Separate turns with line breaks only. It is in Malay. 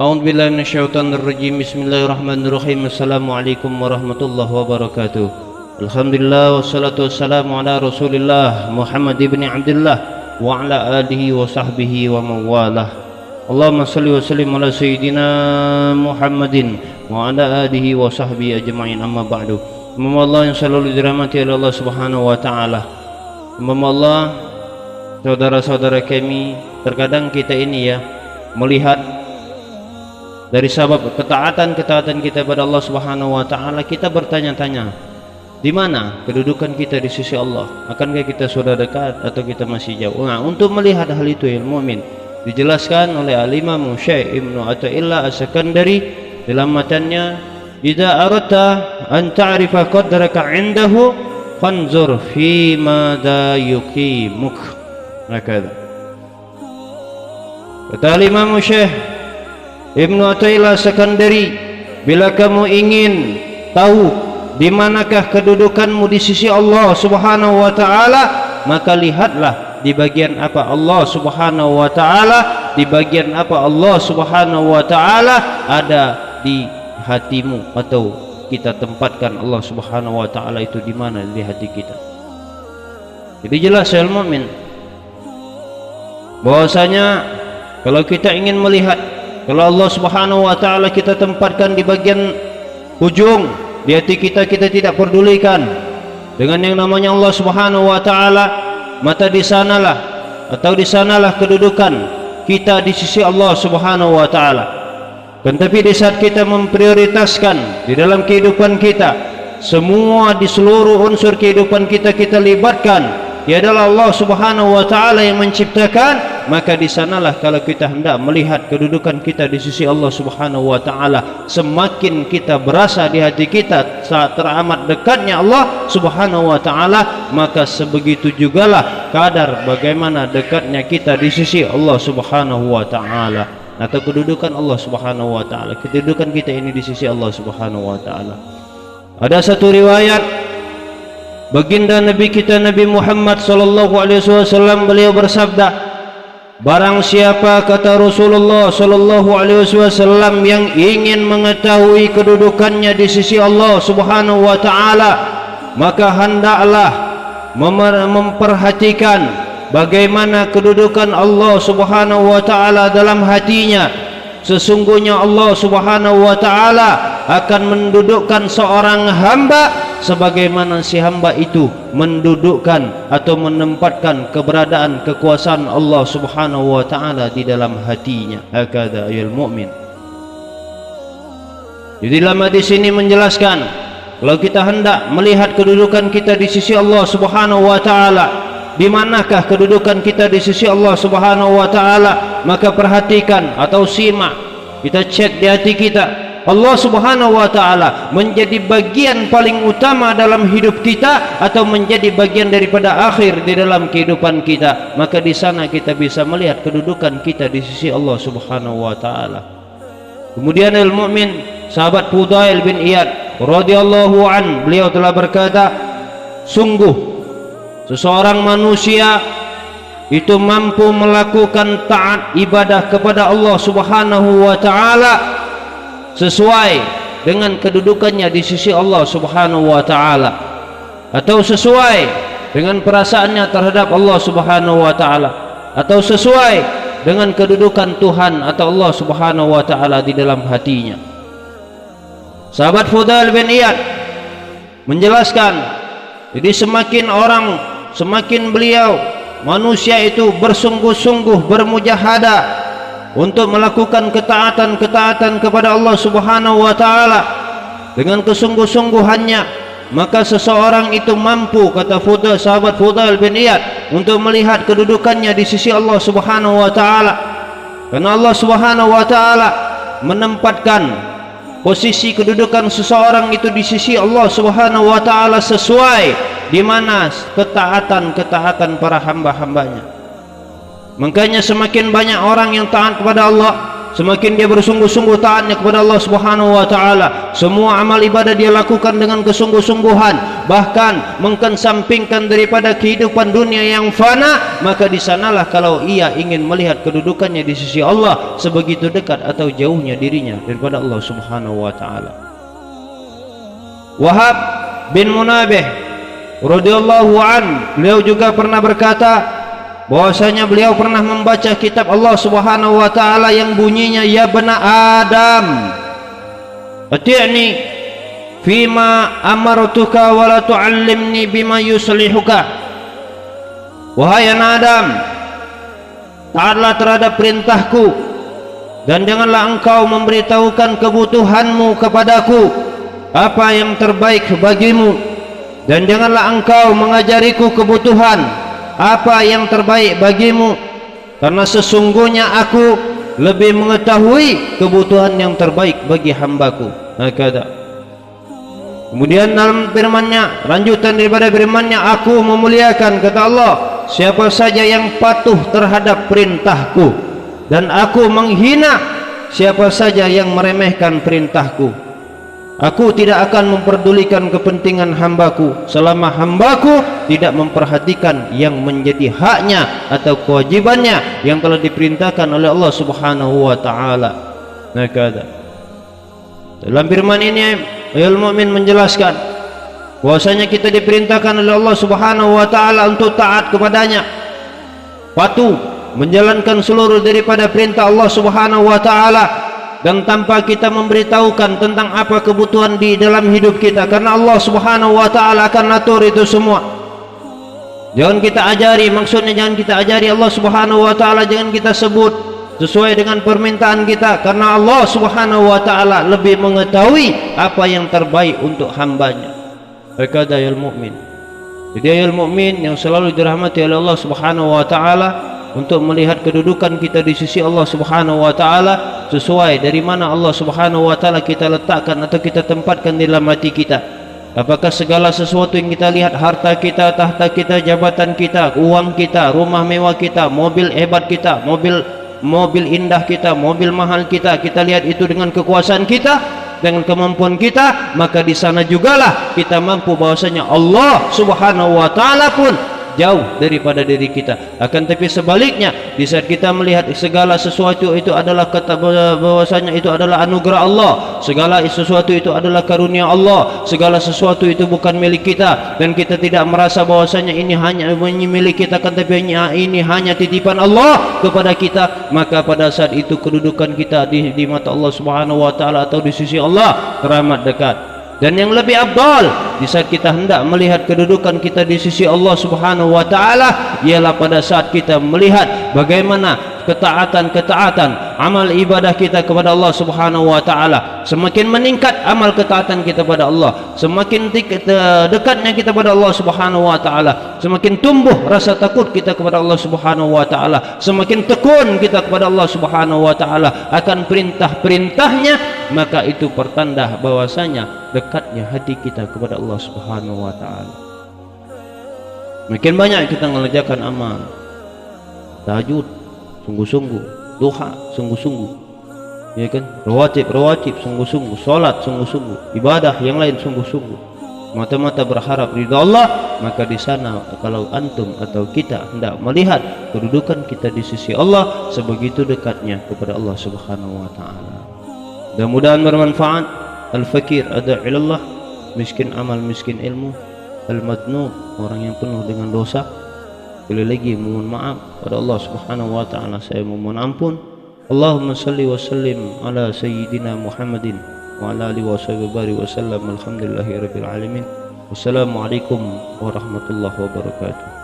A'udzu billahi minasyaitonir rajim. Bismillahirrahmanirrahim. Assalamualaikum warahmatullahi wabarakatuh. Alhamdulillah wassalatu wassalamu ala Rasulillah Muhammad ibn Abdullah wa ala alihi wa sahbihi wa mawalah. Allahumma salli wa sallim ala sayyidina Muhammadin wa ala alihi wa sahbihi ajma'in, amma ba'du. Hamba Allah yang selalu dirahmati oleh Allah Subhanahu wa taala. Hamba Allah, saudara-saudara kami, terkadang kita ini ya melihat dari sebab ketaatan kita pada Allah Subhanahu wa taala, kita bertanya-tanya, di mana kedudukan kita di sisi Allah? Akankah kita sudah dekat atau kita masih jauh? Nah, untuk melihat hal itu ya mukmin, dijelaskan oleh Al-Imam Syekh Ibnu Athaillah As-Sakandari dalam matanya, "Idza aradta an ta'rifa qadraka 'indahu fanzur fi ma da yuqimuk." Maka kata Al-Imam Syekh Ibnu Athaillah Sakandari, bila kamu ingin tahu di manakah kedudukanmu di sisi Allah Subhanahu wa taala, maka lihatlah di bagian apa Allah Subhanahu wa taala, di bagian apa Allah Subhanahu wa taala ada di hatimu, atau kita tempatkan Allah Subhanahu wa taala itu di mana di hati kita. Jadi jelas ya mukmin, bahwasanya kalau kita ingin melihat, kalau Allah Subhanahu wa taala kita tempatkan di bagian ujung di hati kita, kita tidak pedulikan dengan yang namanya Allah Subhanahu wa taala, maka di sanalah atau di sanalah kedudukan kita di sisi Allah Subhanahu wa taala. Tetapi di saat kita memprioritaskan di dalam kehidupan kita, semua di seluruh unsur kehidupan kita libatkan, dia adalah Allah Subhanahu wa taala yang menciptakan, maka di sanalah kalau kita hendak melihat kedudukan kita di sisi Allah Subhanahu wa taala, semakin kita berasa di hati kita saat teramat dekatnya Allah Subhanahu wa taala, maka sebegitu jugalah kadar bagaimana dekatnya kita di sisi Allah Subhanahu wa taala, atau kedudukan Allah Subhanahu wa taala, kedudukan kita ini di sisi Allah Subhanahu wa taala. Ada satu riwayat, baginda Nabi kita Nabi Muhammad sallallahu alaihi wasallam, beliau bersabda, barang siapa, kata Rasulullah sallallahu alaihi wasallam, yang ingin mengetahui kedudukannya di sisi Allah Subhanahu wa taala, maka hendaklah memperhatikan bagaimana kedudukan Allah Subhanahu wa taala dalam hatinya. Sesungguhnya Allah Subhanahu wa taala akan mendudukkan seorang hamba sebagaimana si hamba itu mendudukkan atau menempatkan keberadaan kekuasaan Allah Subhanahu wa taala di dalam hatinya. Hakadha ayul mukmin. Jadi dalam hadis ini menjelaskan, kalau kita hendak melihat kedudukan kita di sisi Allah Subhanahu wa taala, di manakah kedudukan kita di sisi Allah Subhanahu wa taala, maka perhatikan atau simak, kita cek di hati kita, Allah Subhanahu wa taala menjadi bagian paling utama dalam hidup kita atau menjadi bagian daripada akhir di dalam kehidupan kita, maka di sana kita bisa melihat kedudukan kita di sisi Allah Subhanahu wa taala. Kemudian al-mukmin sahabat Fudail bin Iyad radhiyallahu an, beliau telah berkata, sungguh seseorang manusia itu mampu melakukan taat ibadah kepada Allah Subhanahu wa taala sesuai dengan kedudukannya di sisi Allah Subhanahu wa taala, atau sesuai dengan perasaannya terhadap Allah Subhanahu wa taala, atau sesuai dengan kedudukan Tuhan atau Allah Subhanahu wa taala di dalam hatinya. Sahabat Fudail bin Iyad menjelaskan, jadi semakin beliau manusia itu bersungguh-sungguh bermujahadah untuk melakukan ketaatan kepada Allah Subhanahu wa taala dengan kesungguh-sungguhannya, maka seseorang itu mampu, kata sahabat Fudail bin Iyad, untuk melihat kedudukannya di sisi Allah Subhanahu wa taala. Karena Allah Subhanahu wa taala menempatkan posisi kedudukan seseorang itu di sisi Allah Subhanahu wa taala sesuai di mana ketaatan para hamba-hambanya. Makanya semakin banyak orang yang taat kepada Allah, semakin dia bersungguh-sungguh taatnya kepada Allah Subhanahu wa taala. Semua amal ibadah dia lakukan dengan kesungguh-sungguhan, bahkan mengkesampingkan daripada kehidupan dunia yang fana, maka di sanalah kalau ia ingin melihat kedudukannya di sisi Allah, sebegitu dekat atau jauhnya dirinya daripada Allah Subhanahu wa taala. Wahab bin Munabih radhiyallahu an, beliau juga pernah berkata bahwasanya beliau pernah membaca kitab Allah Subhanahu wa taala yang bunyinya, ya bani Adam ati'ni fima amartuka wa la tu'allimni bima yuslihuka. Wahai anak Adam, taatlah terhadap perintahku dan janganlah engkau memberitahukan kebutuhanmu kepadaku apa yang terbaik bagimu, dan janganlah engkau mengajariku kebutuhan apa yang terbaik bagimu, karena sesungguhnya aku lebih mengetahui kebutuhan yang terbaik bagi hambaku. Hakada. Kemudian dalam firman-Nya, lanjutan daripada firman-Nya, aku memuliakan, kata Allah, siapa saja yang patuh terhadap perintahku, dan aku menghina siapa saja yang meremehkan perintahku. Aku tidak akan memperdulikan kepentingan hambaku selama hambaku tidak memperhatikan yang menjadi haknya atau kewajibannya yang telah diperintahkan oleh Allah Subhanahu wa taala. Nakada. Dalam firman ini ayat mukmin menjelaskan bahwasanya kita diperintahkan oleh Allah Subhanahu wa taala untuk taat kepadanya, patuh menjalankan seluruh daripada perintah Allah Subhanahu wa taala, dan tanpa kita memberitahukan tentang apa kebutuhan di dalam hidup kita, karena Allah Subhanahu wa taala akan atur itu semua. Jangan kita ajari, maksudnya jangan kita ajari Allah Subhanahu wa taala, jangan kita sebut sesuai dengan permintaan kita, karena Allah Subhanahu wa taala lebih mengetahui apa yang terbaik untuk hambanya. Hakada ya mukmin. Jadi ya mukmin yang selalu dirahmati oleh Allah Subhanahu wa taala, untuk melihat kedudukan kita di sisi Allah Subhanahu wa taala sesuai dari mana Allah Subhanahu wa taala kita letakkan atau kita tempatkan di dalam hati kita. Apakah segala sesuatu yang kita lihat, harta kita, tahta kita, jabatan kita, uang kita, rumah mewah kita, mobil hebat kita, mobil indah kita, mobil mahal kita, kita lihat itu dengan kekuasaan kita, dengan kemampuan kita, maka di sana jugalah kita mampu bahwasanya Allah Subhanahu wa taala pun jauh daripada diri kita. Akan tapi sebaliknya, di saat kita melihat segala sesuatu itu adalah kata bahwasanya itu adalah anugerah Allah, segala sesuatu itu adalah karunia Allah, segala sesuatu itu bukan milik kita, dan kita tidak merasa bahwasanya ini hanya milik kita, akan tapi ini hanya titipan Allah kepada kita, maka pada saat itu kedudukan kita di mata Allah Subhanahu wa taala atau di sisi Allah teramat dekat. Dan yang lebih afdal di saat kita hendak melihat kedudukan kita di sisi Allah Subhanahu wa taala ialah pada saat kita melihat bagaimana ketaatan amal ibadah kita kepada Allah Subhanahu wa taala. Semakin meningkat amal ketaatan kita pada Allah, semakin dekatnya kita pada Allah Subhanahu wa taala, semakin tumbuh rasa takut kita kepada Allah Subhanahu wa taala, semakin tekun kita kepada Allah Subhanahu wa taala akan perintah-perintahnya, maka itu pertanda bahwasanya dekatnya hati kita kepada Allah Subhanahu wa taala. Makin banyak kita mengerjakan amal tahajud sungguh-sungguh, duha sungguh-sungguh, ya kan, rawatib sungguh-sungguh, salat sungguh-sungguh, ibadah yang lain sungguh-sungguh, mata-mata berharap ridha Allah, maka di sana kalau antum atau kita hendak melihat kedudukan kita di sisi Allah, sebegitu dekatnya kepada Allah Subhanahu wa taala. Mudah-mudahan bermanfaat. Al-fakir ada ilallah, miskin amal miskin ilmu, al-madnub orang yang penuh dengan dosa. Sekali lagi mohon maaf pada Allah Subhanahu wa taala, saya memohon ampun. Allahumma salli wa sallim ala sayyidina Muhammadin wa ala alihi wa sahbihi wa sallam. Alhamdulillahirabbil alamin. Wassalamualaikum warahmatullahi wabarakatuh.